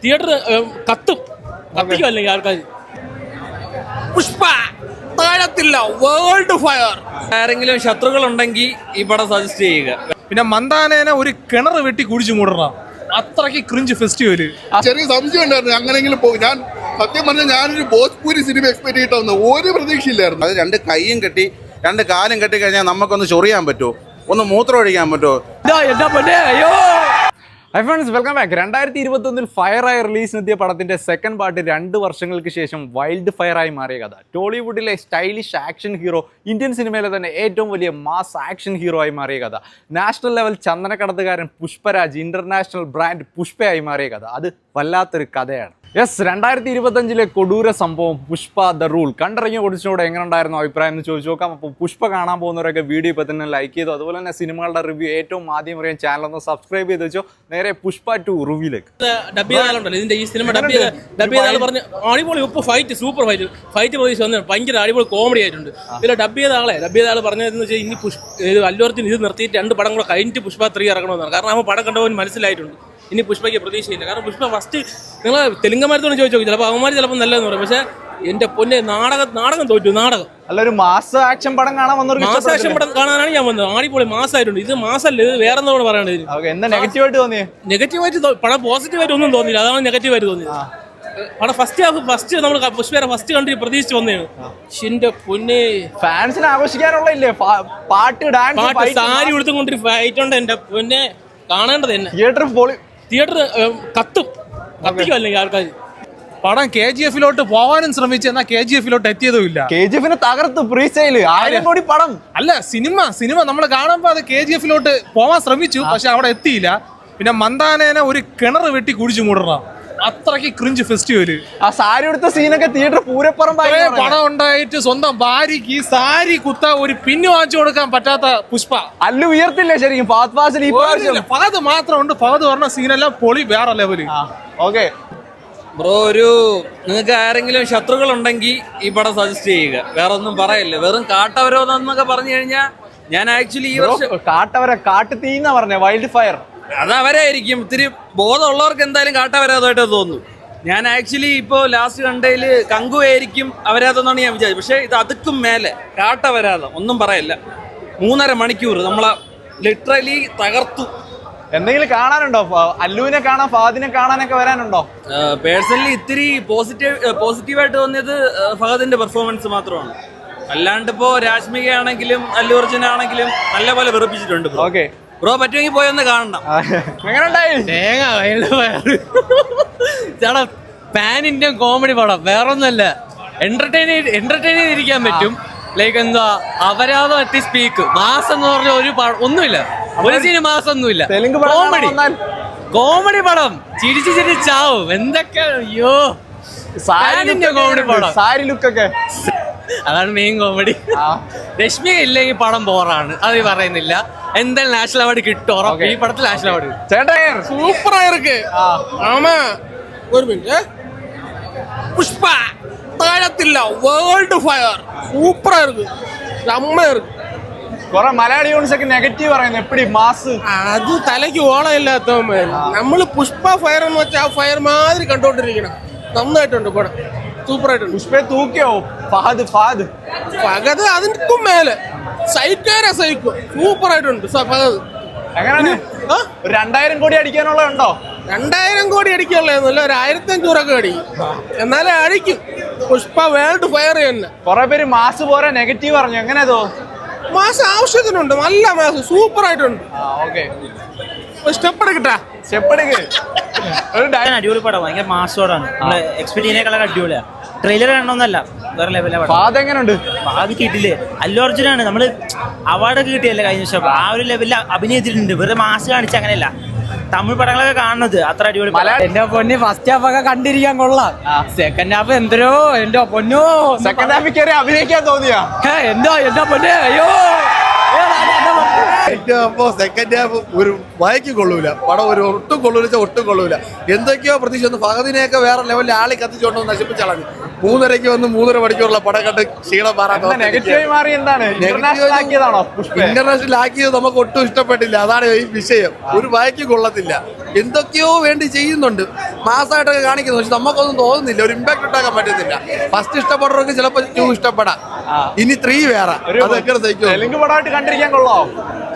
Theatre കത്തിക്കും അല്ലെങ്കിൽ ആൾക്കാർ. പുഷ്പ താഴത്തില്ല, വേൾഡ് ഫയർ. ആരെങ്കിലും ശത്രുക്കളുണ്ടെങ്കിൽ ഈ പടം സജസ്റ്റ് ചെയ്യുക. പിന്നെ മന്ദാനേനെ ഒരു കിണർ വെട്ടി കുഴിച്ചു മൂടണം, അത്രയ്ക്ക് ക്രിഞ്ച് ഫെസ്റ്റിവല്. ചെറിയ സംശയം ഉണ്ടായിരുന്നു അങ്ങനെങ്കിലും പോകും. ഞാൻ സത്യം പറഞ്ഞാൽ ഞാനൊരു ഭോജ്പൂരി സിനിമ എക്സ്പെക്ട് ചെയ്തിട്ട് വന്നു, ഒരു പ്രതീക്ഷയില്ലായിരുന്നു. അത് രണ്ട് കൈയും കെട്ടി രണ്ട് കാലും കെട്ടി കഴിഞ്ഞാൽ നമുക്കൊന്ന് ചൊറിയാൻ പറ്റുമോ, ഒന്ന് മൂത്രം ഒഴിക്കാൻ പറ്റുമോ? Hi friends, welcome back. 2021 ഫയറായി റിലീസിനെത്തിയ പടത്തിന്റെ സെക്കൻഡ് പാർട്ട് 2 വർഷങ്ങൾക്ക് ശേഷം വൈൽഡ് ഫയറായി മാറിയ കഥ. ടോളിവുഡിലെ സ്റ്റൈലിഷ് ആക്ഷൻ ഹീറോ ഇന്ത്യൻ സിനിമയിലെ തന്നെ ഏറ്റവും വലിയ മാസ് ആക്ഷൻ ഹീറോ ആയി മാറിയ കഥ. നാഷണൽ ലെവൽ ചന്ദനക്കടത്തുകാരൻ പുഷ്പരാജ് ഇന്റർനാഷണൽ ബ്രാൻഡ് പുഷ്പയായി മാറിയ കഥ. അത് വല്ലാത്തൊരു കഥയാണ്. യെസ്, 2025 കൊടൂര സംഭവം പുഷ്പ ദ റൂൾ കണ്ടിറങ്ങി ഓടിച്ചോടെ എങ്ങനെ ഉണ്ടായിരുന്നു അഭിപ്രായം എന്ന് ചോദിച്ചു നോക്കാം. അപ്പോൾ പുഷ്പ കാണാൻ പോകുന്നവരൊക്കെ വീഡിയോ ഇപ്പോൾ തന്നെ ലൈക്ക് ചെയ്തു. അതുപോലെ തന്നെ സിനിമകളുടെ റിവ്യൂ ഏറ്റവും ആദ്യം അറിയാൻ ചാനൽ ഒന്ന് സബ്സ്ക്രൈബ് ചെയ്ത് വെച്ചോ. നേരെ പുഷ്പ 2 റിവ്യൂലേക്ക്. ഇതിന്റെ ഈ സിനിമ ഡബ് ചെയ്ത പറഞ്ഞ അടിപൊളി ഫൈറ്റ്, സൂപ്പർ ഫൈറ്റ് പ്രതീക്ഷ വന്നു. ഭയങ്കര അടിപൊളി കോമഡി ആയിട്ടുണ്ട്. ഇതിൽ ഡബ് ചെയ്ത ആള് പറഞ്ഞതെന്ന് വെച്ചാൽ ഇനി അല്ലു അർജുൻ ഇത് നിർത്തിയിട്ട് 2 പടം കൂടെ കഴിഞ്ഞിട്ട് പുഷ്പ 3 ഇറങ്ങണമെന്നാണ്. കാരണം അവൻ പടം കണ്ടവൻ മനസ്സിലായിട്ടുണ്ട് ഇനി പുഷ്പയ്ക്ക് പ്രതീക്ഷയില്ല. കാരണം പുഷ്പ ഫസ്റ്റ് നിങ്ങൾ തെലുങ്കന്മാരത്തോട് ചോദിച്ചു നോക്കി, ചിലപ്പോൾ അവന്മാർ ചിലപ്പോൾ നല്ലതെന്ന് പറയും. പക്ഷേ എന്റെ പൊന്നെ നാടകം തോറ്റു. നാടകം അല്ല, ഒരു മാസ് ആക്ഷൻ പടം കാണാൻ വന്നൊരു മാസ് ആക്ഷൻ പടം കാണാനാണ് ഞാൻ വന്നത്. അടിപൊളി മാസമായിട്ടുണ്ട്. ഇത് മാസല്ല, ഇത് വേറെ എന്താണ് പറയേണ്ടത്. എന്താ നെഗറ്റീവായിട്ട് തോന്നിയേ? നെഗറ്റീവായിട്ട് പടം പോസിറ്റീവായിട്ട് ഒന്നും തോന്നിയില്ല. അതാണ് നെഗറ്റീവായിട്ട് തോന്നിയത്. പടം ഫസ്റ്റ് നമ്മൾ പുഷ്പേരെ ഫസ്റ്റ് കണ്ട് പ്രതീക്ഷിച്ച് വന്നതാണ്. എന്റെ പൊന്നെ, ഫാൻസിനെ ആഘോഷിക്കാനുള്ള ഇല്ലേ പാട്ട്, ഡാൻസ്, സാരി ഉടുത്തുകൊണ്ടൊരു ഫൈറ്റ് ഉണ്ട്. എന്റെ പൊന്നെ, കാണേണ്ടത് തന്നെ. തിയേറ്റർ കത്തിക്കും അല്ലെങ്കിൽ ആൾക്കാർ. പടം KGF പോകാനും ശ്രമിച്ചു, എന്നാൽ KGF എത്തിയതും ഇല്ല. KGF തകർത്ത് പ്രീ സെയിൽ 1000 കോടി പടം. അല്ല, സിനിമ നമ്മൾ കാണുമ്പോൾ അത് KGF പോകാൻ ശ്രമിച്ചു, പക്ഷെ അവിടെ എത്തിയില്ല. പിന്നെ മന്ദാനേനെ ഒരു കിണർ വെട്ടി കുഴിച്ചു മൂടണം, അത്രയ്ക്ക് ക്രിഞ്ച് ഫെസ്റ്റിവല്. ആ സാരി എടുത്ത സീനൊക്കെ തിയേറ്റർ പൂരപ്പുറമ്പായി. പണം ഉണ്ടായിട്ട് സ്വന്തം ഭാര്യക്ക് ഈ സാരി കുത്ത ഒരു പിന്നു വാങ്ങിച്ചു കൊടുക്കാൻ പറ്റാത്ത പുഷ്പ. അല്ലു ഉയർത്തില്ലേ ശരിക്കും? ഫഹദ് മാത്രമുണ്ട്. ഫഹദ് പറഞ്ഞ സീനെല്ലാം പൊളി, വേറെ ലെവല്. ഓക്കെ ബ്രോ, നിങ്ങൾക്ക് ആരെങ്കിലും ശത്രുക്കളുണ്ടെങ്കിൽ ഈ പടം സജസ്റ്റ് ചെയ്യുക. വേറെ ഒന്നും പറയല്ല. വെറും കാട്ടവരോധം എന്നൊക്കെ പറഞ്ഞു കഴിഞ്ഞാൽ ഞാൻ ആക്ച്വലി ഈ വർഷം കാട്ടു തീന്നാ പറഞ്ഞ വൈൽഡ് ഫയർ അതവരായിരിക്കും. ഇത്തിരി ബോധമുള്ളവർക്ക് എന്തായാലും കാട്ടവരാധമായിട്ട് തോന്നുന്നു. ഞാൻ ആക്ച്വലി ഇപ്പോൾ ലാസ്റ്റ് കണ്ടതിൽ കങ്കു ആയിരിക്കും അവരാധമെന്നാണ് ഞാൻ വിചാരിച്ചത്. പക്ഷേ ഇത് അതുക്കും മേലെ കാട്ടവരാധം, ഒന്നും പറയല്ല. 3.5 മണിക്കൂർ നമ്മളെ ലിറ്ററലി തകർത്തു. എന്തെങ്കിലും കാണാനുണ്ടോ? അല്ലുവിനെ കാണാൻ, ഫഹദിനെ കാണാനൊക്കെ വരാനുണ്ടോ? പേഴ്സണലി ഇത്തിരി പോസിറ്റീവായിട്ട് തോന്നിയത് ഫഹദിന്റെ പെർഫോമൻസ് മാത്രമാണ്. അല്ലാണ്ട് ഇപ്പോ രാഷ്മിക ആണെങ്കിലും അല്ലു അർജുൻ ആണെങ്കിലും നല്ല പോലെ വെറുപ്പിച്ചിട്ടുണ്ട്. ഓക്കെ ബ്രോ, പറ്റുമെങ്കിൽ പോയൊന്ന് കാണണം. എങ്ങനെ ഉണ്ടായി? ചേട്ടാ, പാൻ ഇന്ത്യൻ കോമഡി പടം, വേറൊന്നുമല്ല. എന്റർടൈൻ ചെയ്തിരിക്കാൻ പറ്റും. ലൈക്ക് എന്താ അപരാധം എത്തി സ്പീക്ക് മാസം എന്ന് പറഞ്ഞ ഒന്നുമില്ല. ഒരു സീന് മാസമൊന്നുമില്ല. കോമഡി പടം ചിരിച്ചാവും. എന്തൊക്കെ അയ്യോ, കോമഡി പടം. സാരി ലുക്കൊക്കെ അതാണ് മെയിൻ കോമഡി. രശ്മിക ഇല്ലെങ്കിൽ പടം ബോറാണ്, അത് പറയുന്നില്ല. എന്തായാലും നാഷണൽ അവാർഡ് കിട്ടും ഉറപ്പ്. ഈ പടത്തിൽ നാഷണൽ അവാർഡ് ചേട്ടാ സൂപ്പറായിருக்கு. ആമാ, ഒരു മിനിറ്റ്. പുഷ്പ താഴത്തില്ല, വേൾഡ് ഫയർ. സൂപ്പറായിருக்கு, അമ്മയായിருக்கு. കൊറേ മലയാളി യൂണിറ്റ്സ് ഒക്കെ നെഗറ്റീവ് പറയുന്നു. എപ്പടി മാസ് അത് തലയ്ക്ക് ഓളമില്ലാത്തവന്മാർ. നമ്മള് പുഷ്പ ഫയർ എന്ന് വെച്ചാൽ ആ ഫയർ മാതിരി കണ്ടോണ്ടിരിക്കണം. നന്നായിട്ടുണ്ട് പടം, സൂപ്പറായിട്ടുണ്ട്. പുഷ്പയെ തൂക്കിയോ ഫഹദ് അതിനും മേലെ സൈക്കോരെ സൈക്കോ സൂപ്പറായിട്ടുണ്ട് ഫഹദ്. എങ്ങനെയാണ്? 2000 കോടി അടിക്കാനുള്ളതുണ്ടോ? 2000 കോടി അടിക്കാനുള്ളതെന്നല്ല, ഒരു 1500 അടിക്കും. എന്നാലേ അടിക്കും. പുഷ്പ വേൾഡ് ഫയർ തന്നെ. കൊറേ പേര് മാസ് പോരാ നെഗറ്റീവ് പറഞ്ഞു. എങ്ങനെ മാസം ആവശ്യത്തിനുണ്ട്, നല്ല മാസം, സൂപ്പറായിട്ടുണ്ട്. സ്റ്റെപ്പ് എടുക്കട്ടാ, അടിപൊളി പടം, ഭയങ്കര മാസോടാണ്. നമ്മള് എക്സ്പെക്ട് ചെയ്യുന്നേക്കാളൊക്കെ അടിപൊളിയാ. ട്രെയിലർ കാണണമെന്നല്ല, വേറെ ലെവലാണ്. എങ്ങനെയുണ്ട്? അത് കിട്ടില്ലേ, അല്ലു അർജുനാണ്. നമ്മള് അവാർഡൊക്കെ കിട്ടിയല്ലേ കഴിഞ്ഞ വർഷം. ആ ഒരു ലെവലിൽ അഭിനയിച്ചിട്ടുണ്ട്. വെറുതെ മാസ് കാണിച്ച അങ്ങനെയല്ല. തമിഴ് പടങ്ങളൊക്കെ കാണുന്നത് അത്ര അടിപൊളി. എന്റെ പൊന്നി ഫസ്റ്റ് ഹാഫ് ഒക്കെ കണ്ടിരിക്കാൻ കൊള്ളാം. സെക്കൻഡ് ഹാഫ് എന്തോ എന്റെ പൊന്നോ, സെക്കൻഡ് ഹാഫിൽ കയറി അഭിനയിക്കാൻ തോന്നിയാ? എന്റെ പൊന്നെ, അയ്യോ. അപ്പോ സെക്കൻഡ് ഹാഫ് ഒരു വായിക്കും കൊള്ളൂല. പടം ഒട്ടും കൊള്ളൂല. എന്തൊക്കെയോ പ്രതീക്ഷ വന്നു. ഫഹദിനെയൊക്കെ വേറെ ലെവലിൽ ആളി കത്തിച്ചോണ്ട് നശിപ്പിച്ചളഞ്ഞു. 3:30 വന്ന് 3:30 മണിക്കൂറുള്ള പടം കണ്ട് ക്ഷീണം ഇന്റർനാഷണൽ ആക്കിയത് നമുക്ക് ഒട്ടും ഇഷ്ടപ്പെട്ടില്ല. അതാണ് ഈ വിഷയം. ഒരു വായിക്കും കൊള്ളത്തില്ല. എന്തൊക്കെയോ വേണ്ടി ചെയ്യുന്നുണ്ട്, മാസമായിട്ടൊക്കെ കാണിക്കുന്നു. പക്ഷെ നമുക്കൊന്നും തോന്നുന്നില്ല, ഒരു ഇമ്പാക്ട് ഉണ്ടാക്കാൻ പറ്റുന്നില്ല. ഫസ്റ്റ് ഇഷ്ടപ്പെടുന്നവർക്ക് ചിലപ്പോൾ 2 ഇഷ്ടപ്പെടാം, ഇനി 3 വേറെ. അതൊക്കെ തെലുങ്ക് പടമായിട്ട് കണ്ടിരിക്കാൻ കൊള്ളാം.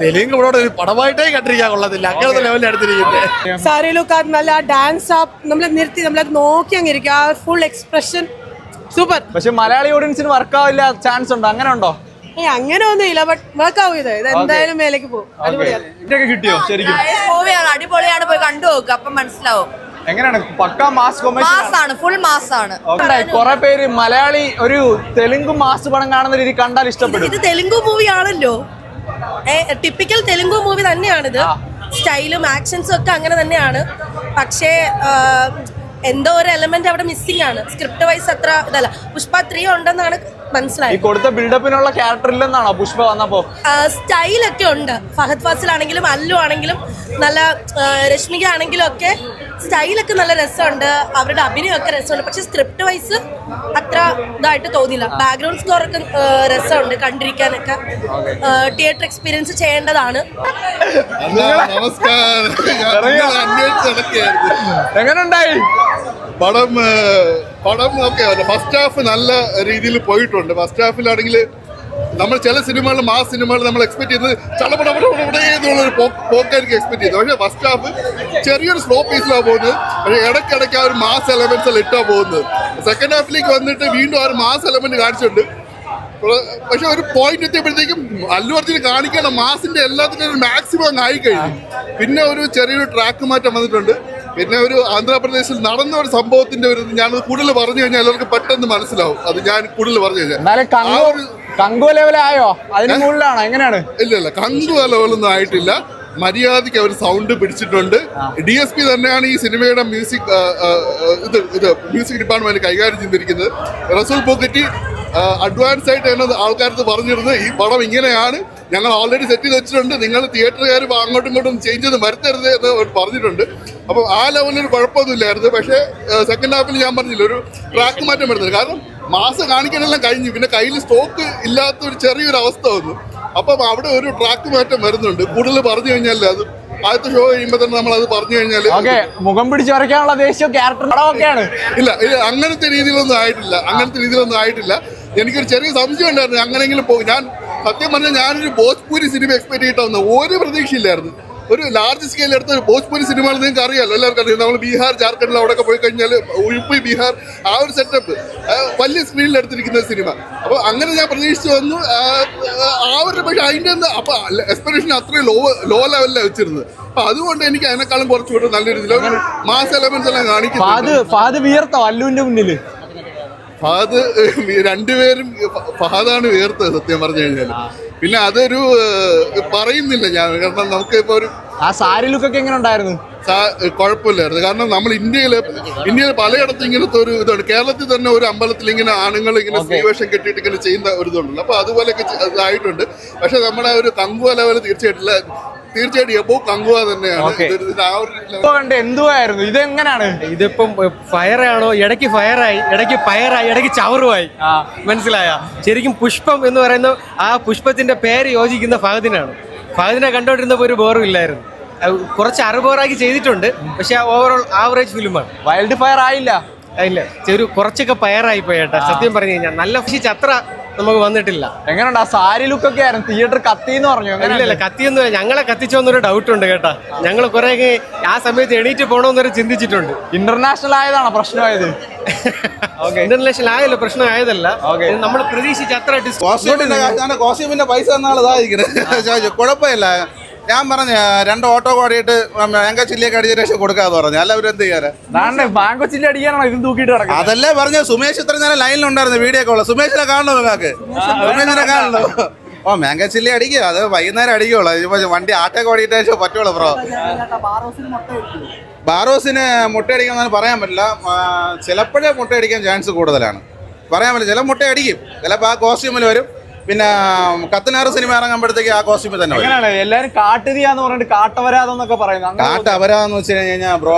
തെലുങ്ക് പടം ഒരു പടമായിട്ടേ കണ്ടിരിക്കാൻ കൊള്ളത്തില്ല, അങ്ങനത്തെ ലെവലിൽ എടുത്തിരിക്കുന്നത്. സാരിയിലൊക്കെ നല്ല ഡാൻസ് നമ്മളെ നിർത്തി നമ്മളത് നോക്കി അങ്ങിരിക്കും, ആ ഫുൾ എക്സ്പ്രഷൻ സൂപ്പർ. പക്ഷെ മലയാളി ഓഡിയൻസിന് വർക്കാവില്ല ചാൻസ് ഉണ്ടോ? അങ്ങനെ ഉണ്ടോ? അങ്ങനെ ഒന്നുമില്ല, ബട്ട് വർക്ക് ആവും. ഇത് എന്തായാലും മേലേക്ക് പോകും. ഇതൊക്കെ കിട്ടിയോ ശരിക്കും? മൂവിയാണ്, അടിപൊളിയാണ്, പോയി കണ്ടു നോക്കുക, അപ്പം മനസ്സിലാവും. എങ്ങനെയാണ്? പക്കാ മാസ് മാസാണ്, ഫുൾ മാസാണ്. കുറെ പേര് മലയാളി ഒരു തെലുങ്ക് മാസ് പടം കാണുന്ന രീതി കണ്ടാൽ ഇഷ്ടപ്പെടും. ഇത് തെലുങ്ക് മൂവി ആണല്ലോ, ടിപ്പിക്കൽ തെലുങ്ക് മൂവി തന്നെയാണിത്. സ്റ്റൈലും ആക്ഷൻസും ഒക്കെ അങ്ങനെ തന്നെയാണ്. പക്ഷേ എന്തോ ഒരു എലമെന്റ് അവിടെ മിസ്സിംഗ് ആണ്. സ്ക്രിപ്റ്റ് വൈസ് അത്ര ഇതല്ല. പുഷ്പ 3 ഉണ്ടെന്നാണ് മനസ്സിലായത്. കൊടുത്ത ബിൽഡപ്പിനുള്ള ക്യാരക്ടർ ഇല്ലെന്നാണോ പുഷ്പ വന്നപ്പോ? സ്റ്റൈലൊക്കെ ഉണ്ട്. ഫഹദ് ഫാസിൽ ആണെങ്കിലും അല്ലു ആണെങ്കിലും നല്ല രശ്മിക ആണെങ്കിലും ഒക്കെ സ്റ്റൈലൊക്കെ നല്ല രസമുണ്ട്, അവരുടെ അഭിനയമൊക്കെ രസമുണ്ട്. പക്ഷെ സ്ക്രിപ്റ്റ് വൈസ് അത്ര ഇതായിട്ട് തോന്നില്ല. ബാക്ക്ഗ്രൗണ്ട് സ്കോർ ഒക്കെ രസമുണ്ട്, കണ്ടിരിക്കാനൊക്കെ തിയേറ്റർ എക്സ്പീരിയൻസ് ചെയ്യേണ്ടതാണ്. എങ്ങനെയുണ്ടായി പടം? ഓക്കെ, ഫസ്റ്റ് ഹാഫ് നല്ല രീതിയിൽ പോയിട്ടുണ്ട്. ഫസ്റ്റ് ഹാഫിലാണെങ്കിൽ നമ്മൾ ചില സിനിമകൾ, മാസ് സിനിമകൾ നമ്മൾ എക്സ്പെക്ട് ചെയ്തത് ചടപടപടപടയെന്നുള്ളൊരു പോക്കായിരിക്കും എക്സ്പെക്ട് ചെയ്തത്. പക്ഷേ ഫസ്റ്റ് ഹാഫ് ചെറിയൊരു സ്ലോ പേസിലാണ് പോകുന്നത്. പക്ഷേ ഇടയ്ക്കിടയ്ക്ക് ആ ഒരു മാസ് എലമെന്റ്സ് എല്ലാം ഇട്ടാണ് പോകുന്നത്. സെക്കൻഡ് ഹാഫിലേക്ക് വന്നിട്ട് വീണ്ടും ആ ഒരു മാസ് എലമെന്റ് കാണിച്ചിട്ടുണ്ട്. പക്ഷെ ഒരു പോയിന്റ് എത്തിയപ്പോഴത്തേക്കും അല്ലു അർജുൻ കാണിക്കേണ്ട മാസിന്റെ എല്ലാത്തിനും ഒരു മാക്സിമം അങ്ങ് ആയിക്കഴിഞ്ഞു. പിന്നെ ഒരു ചെറിയൊരു ട്രാക്ക് മാറ്റം വന്നിട്ടുണ്ട്. പിന്നെ ഒരു ആന്ധ്രാപ്രദേശിൽ നടന്ന ഒരു സംഭവത്തിന്റെ ഒരു ഞാനത് കൂടുതൽ പറഞ്ഞു കഴിഞ്ഞാൽ എല്ലാവർക്കും പെട്ടെന്ന് മനസ്സിലാവും. അത് ഞാൻ കൂടുതൽ പറഞ്ഞു കഴിഞ്ഞാൽ കങ്കു ലെവലായോ? അതിന് മുകളിലാണോ? എങ്ങനെയാണ്? ഇല്ല, കങ്കു ലെവലൊന്നും ആയിട്ടില്ല. മര്യാദയ്ക്ക് അവർ സൗണ്ട് പിടിച്ചിട്ടുണ്ട്. DSP തന്നെയാണ് ഈ സിനിമയുടെ മ്യൂസിക് ഡിപ്പാർട്ട്മെന്റ് കൈകാര്യം ചെയ്തിരിക്കുന്നത്. റസൂൽ പോക്കറ്റി അഡ്വാൻസ് ആയിട്ട് തന്നെ ആൾക്കാർക്ക് പറഞ്ഞിരുന്നത് ഈ പടം ഇങ്ങനെയാണ്, ഞങ്ങൾ ഓൾറെഡി സെറ്റ് ചെയ്ത് വെച്ചിട്ടുണ്ട്, നിങ്ങൾ തിയേറ്ററുകാർ അങ്ങോട്ടും ഇങ്ങോട്ടും ചേഞ്ച് ഒന്നും വരുത്തരുത് എന്ന് പറഞ്ഞിട്ടുണ്ട്. അപ്പം ആ ലെവലിൽ കുഴപ്പമൊന്നുമില്ലായിരുന്നു. പക്ഷേ സെക്കൻഡ് ഹാഫിൽ ഞാൻ പറഞ്ഞില്ല, ഒരു ട്രാക്ക് മാറ്റം വരുന്നത്. കാരണം മാസം കാണിക്കാനെല്ലാം കഴിഞ്ഞു, പിന്നെ കയ്യിൽ സ്റ്റോക്ക് ഇല്ലാത്ത ഒരു ചെറിയൊരു അവസ്ഥ വന്നു. അപ്പം അവിടെ ഒരു ട്രാക്ക് മാറ്റം വരുന്നുണ്ട്. കൂടുതൽ പറഞ്ഞു കഴിഞ്ഞാൽ അത് ആദ്യത്തെ ഷോ കഴിയുമ്പോൾ തന്നെ നമ്മൾ അത് പറഞ്ഞു കഴിഞ്ഞാൽ മുഖം പിടിച്ച് വരയ്ക്കാനുള്ള ദേശീയ ക്യാരക്ടർ ഇല്ല, അങ്ങനത്തെ രീതിയിലൊന്നും ആയിട്ടില്ല. എനിക്കൊരു ചെറിയ സംശയം ഉണ്ടായിരുന്നു, അങ്ങനെയെങ്കിലും പോകും. ഞാൻ സത്യം പറഞ്ഞാൽ ഞാനൊരു ഭോജ്പൂരി സിനിമ എക്സ്പെക്ട് ചെയ്തിട്ട് വന്നു, ഒരു പ്രതീക്ഷയില്ലായിരുന്നു. ഒരു ലാർജ് സ്കെയിൽ എടുത്ത ഒരു ഭോജ്പൂരി സിനിമകൾ നിങ്ങൾക്ക് അറിയാമല്ലോ, എല്ലാവർക്കും അറിയാം. നമ്മൾ ബീഹാർ, ജാർഖണ്ഡിൽ അവിടെയൊക്കെ പോയി കഴിഞ്ഞാൽ യുപി, ബീഹാർ, ആ ഒരു സെറ്റപ്പ് വലിയ സ്ക്രീനിൽ എടുത്തിരിക്കുന്ന സിനിമ. അപ്പോൾ അങ്ങനെ ഞാൻ പ്രതീക്ഷിച്ച് വന്നു. ആ ഒരു പക്ഷേ അതിൻ്റെ അപ്പോൾ എക്സ്പെക്ടേഷൻ അത്രയും ലോ ലെവലിലാണ് വെച്ചിരുന്നത്. അപ്പൊ അതുകൊണ്ട് എനിക്ക് അതിനേക്കാളും കുറച്ചുകൂടെ നല്ല രീതിയിൽ മാസ് എലമെന്റ്സ് എല്ലാം കാണിക്കുന്നു. ഫഹദ് രണ്ടുപേരും ഫഹദാണ് ഉയർത്തത് സത്യം പറഞ്ഞു കഴിഞ്ഞാൽ. പിന്നെ അതൊരു പറയുന്നില്ല ഞാൻ, കാരണം നമുക്ക് ഇപ്പൊ ഒരു ആ സാരി ലുക്കൊക്കെ എങ്ങനെ ഉണ്ടായിരുന്നു? കുഴപ്പമില്ലായിരുന്നു. കാരണം നമ്മൾ ഇന്ത്യയിൽ പലയിടത്തും ഇങ്ങനത്തെ ഒരു ഇതാണ്. കേരളത്തിൽ തന്നെ ഒരു അമ്പലത്തിൽ ഇങ്ങനെ ആണുങ്ങൾ ഇങ്ങനെ സ്ത്രീവേഷം കെട്ടിയിട്ട് ഇങ്ങനെ ചെയ്യുന്ന ഒരു ഇതുണ്ടല്ലോ. അപ്പൊ അതുപോലെയൊക്കെ ഇതായിട്ടുണ്ട്. പക്ഷെ നമ്മുടെ ഒരു കങ്കുവ ലെവൽ തീർച്ചയായിട്ടും എബോ കങ്കുവ തന്നെയാണ്. എന്തുവായിരുന്നു ഇത്? എങ്ങനെയാണ് ഇതിപ്പം ഫയറാണോ? ഇടയ്ക്ക് ഫയറായി, ഇടയ്ക്ക് ചവറുമായി. മനസ്സിലായ? ശരിക്കും പുഷ്പം എന്ന് പറയുന്ന ആ പുഷ്പത്തിന്റെ പേര് യോജിക്കുന്ന ഫഹദിനാണ്. ഫഹദിനെ കണ്ടോണ്ടിരുന്നപ്പോൾ ഒരു ബോറും ഇല്ലായിരുന്നു. കുറച്ച് അറുബോറാക്കി ചെയ്തിട്ടുണ്ട്, പക്ഷെ ഓവറോൾ ആവറേജ് ഫിലിമാണ്. വൈൽഡ് ഫയർ ആയില്ല. ഇല്ല, കുറച്ചൊക്കെ ഫയറായി പോയേട്ടാ. സത്യം പറഞ്ഞു കഴിഞ്ഞാൽ നല്ല അത്ര നമുക്ക് വന്നിട്ടില്ല. എങ്ങനെയുണ്ട് ആ സാരി ലുക്കൊക്കെ ആയിരുന്നു? തിയേറ്റർ കത്തിന്ന് പറഞ്ഞു. ഇല്ല, കത്തിയൊന്നും ഞങ്ങളെ കത്തിച്ചോന്നൊരു ഡൗട്ട് ഉണ്ട് കേട്ടാ. ഞങ്ങൾ കുറെ ആ സമയത്ത് എണീറ്റ് പോകണമെന്നൊരു ചിന്തിച്ചിട്ടുണ്ട്. ഇന്റർനാഷണൽ ആയതാണോ പ്രശ്നമായത്? ഇന്റർനാഷണൽ ആയല്ലോ, പ്രശ്നമായതല്ല. നമ്മൾ പ്രതീക്ഷിച്ച അത്ര കോസ്റ്റ്യൂമിന്റെ പൈസ എന്നാണ് കുഴപ്പമില്ല. ഞാൻ പറഞ്ഞു 2 ഓട്ടോ ഓടിയിട്ട് മാങ്കോ ചില്ലിയൊക്കെ അടിച്ച ശേഷം കൊടുക്കാന്ന് പറഞ്ഞു. അല്ല അവരെന്ത് ചെയ്യാറ്? മാങ്കോ ചില്ലി അടിക്കാനാണോ ഇത് തൂക്കിയിട്ട് കിടക്കുന്നത്? അതല്ലേ പറഞ്ഞു. സുമേഷ് ഇത്ര നേരം ലൈനിലുണ്ടായിരുന്നു, വീഡിയോ ഒക്കെ ഉള്ള. സുമേഷിനെ കാണണോ നിങ്ങൾക്ക്? സുമേഷിനെ കാണണോ? മാങ്കോ ചില്ലി അടിക്കുക, അത് വൈകുന്നേരം അടിക്കുള്ളൂ. ഇപ്പൊ വണ്ടി ആട്ടൊക്കെ ഓടിയിട്ട് ശേഷം പറ്റുള്ളൂ. ബ്രോ ബാറോസിന് മുട്ടയടിക്കാന്ന് പറയാൻ പറ്റില്ല. ചിലപ്പോഴേ മുട്ടയടിക്കാൻ ചാൻസ് കൂടുതലാണ്. പറയാൻ പറ്റില്ല. ചില മുട്ട അടിക്കും, ചിലപ്പോൾ ആ കോസ്റ്റ്യൂമിൽ വരും. പിന്നെ കത്തനാറ് സിനിമ ഇറങ്ങുമ്പോഴത്തേക്ക് ആ കോസ്റ്റ്യൂമിൽ തന്നെ എല്ലാരും കാട്ടുതീയാന്ന് പറഞ്ഞിട്ട് കാട്ടവരാതെന്നൊക്കെ പറയുന്നത്. കാട്ടവരാന്ന് വെച്ച് കഴിഞ്ഞാൽ ബ്രോ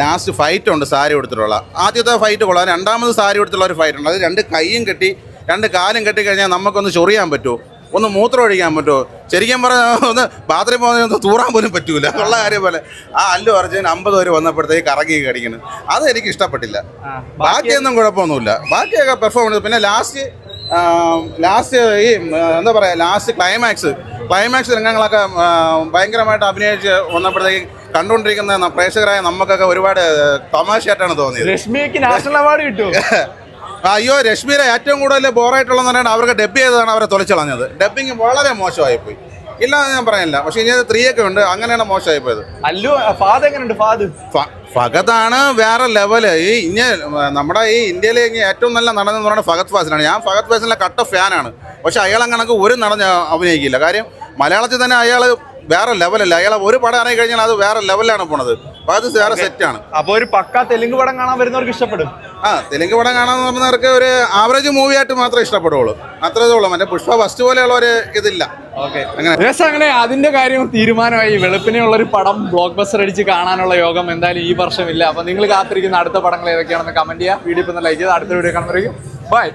ലാസ്റ്റ് ഫൈറ്റ് ഉണ്ട് സാരി കൊടുത്തിട്ടുള്ള. ആദ്യത്തെ ഫൈറ്റ് കൊള്ളാം. രണ്ടാമത് സാരി കൊടുത്തുള്ള ഒരു ഫൈറ്റ് ഉണ്ട്. അത് 2 കൈയും കെട്ടി 2 കാലും കെട്ടി കഴിഞ്ഞാൽ നമുക്കൊന്ന് ചൊറിയാൻ പറ്റുമോ? ഒന്ന് മൂത്രം ഒഴിക്കാൻ പറ്റുമോ? ശരിക്കും പറഞ്ഞാൽ ഒന്ന് ബാത്റൂമിൽ പോകുന്ന തൂറാൻ പോലും പറ്റൂല ഉള്ള കാര്യം പോലെ. ആ അല്ലു അർജുൻ 50 വരെ വന്നപ്പോഴത്തേക്ക് കറങ്ങി കടിക്കണം, അത് എനിക്ക് ഇഷ്ടപ്പെട്ടില്ല. ബാക്കിയൊന്നും കുഴപ്പമൊന്നുമില്ല, ബാക്കിയൊക്കെ പെർഫോമൻസ്. പിന്നെ ലാസ്റ്റ് ഈ എന്താ പറയുക, ലാസ്റ്റ് ക്ലൈമാക്സ് രംഗങ്ങളൊക്കെ ഭയങ്കരമായിട്ട് അഭിനയിച്ച് വന്നപ്പോഴത്തേക്ക് കണ്ടുകൊണ്ടിരിക്കുന്ന പ്രേക്ഷകരായ നമുക്കൊക്കെ ഒരുപാട് തമാശയായിട്ടാണ് തോന്നിയത്. രശ്മിക്ക് നാഷണൽ അവാർഡ് കിട്ടും. അയ്യോ, രശ്മിയുടെ ഏറ്റവും കൂടുതൽ ബോറായിട്ടുള്ളതെന്ന് പറഞ്ഞാൽ അവർക്ക് ഡബ് ചെയ്തതാണ് അവരെ തൊളിച്ചളഞ്ഞത്. ഡബിങ് വളരെ മോശമായിപ്പോയി, ഇല്ല ഞാൻ പറയില്ല. പക്ഷെ ഇനി 3 ഒക്കെ ഉണ്ട്, അങ്ങനെയാണ് മോശമായി പോയത്. അല്ലു ഫാദ് എങ്ങനെയുണ്ട്? ഫഹദാണ് വേറെ ലെവല്. ഇനി നമ്മുടെ ഈ ഇന്ത്യയിലെ ഏറ്റവും നല്ല നടനെന്ന് പറയുന്നത് ഫഹദ് ഫാസിലാണ്. ഞാൻ ഫഹദ് ഫാസിലെ കട്ട ഫാനാണ്. പക്ഷെ അയാളെ കണക്ക് ഒരു നടൻ അഭിനയിക്കില്ല. കാര്യം മലയാളത്തിൽ തന്നെ അയാൾ വേറെ ലെവലല്ല. അയാളെ ഒരു പടം ഇറങ്ങി കഴിഞ്ഞാൽ അത് വേറെ ലെവലിലാണ് പോണത്. അത് വേറെ സെറ്റാണ്. അപ്പോൾ ഒരു പക്ക തെലുങ്ക് പടം കാണാൻ വരുന്നവർക്ക് ഇഷ്ടപ്പെടും. തെലുങ്ക് പടം കാണാന്ന് പറഞ്ഞവർക്ക് ഒരു ആവറേജ് മൂവി ആയിട്ട് മാത്രമേ ഇഷ്ടപ്പെടുള്ളൂ, അത്രേ ഉള്ളൂ. മറ്റേ പുഷ്പ ഫസ്റ്റ് പോലെയുള്ള ഒരു ഇതില്ല. അങ്ങനെ അതിന്റെ കാര്യം തീരുമാനമായി. വെളുപ്പിനെയുള്ളൊരു പടം ബ്ലോക്ക് ബസ്റ്റർ അടിച്ച് കാണാനുള്ള യോഗം എന്തായാലും ഈ വർഷം ഇല്ല. അപ്പൊ നിങ്ങൾ കാത്തിരിക്കുന്ന അടുത്ത പടങ്ങൾ ഏതൊക്കെയാണെന്ന് കമന്റ് ചെയ്യുക. വീഡിയോ ഇപ്പം ലൈക്ക് ചെയ്ത് അടുത്ത വീഡിയോ കാണുന്നവരേക്കും ബൈ.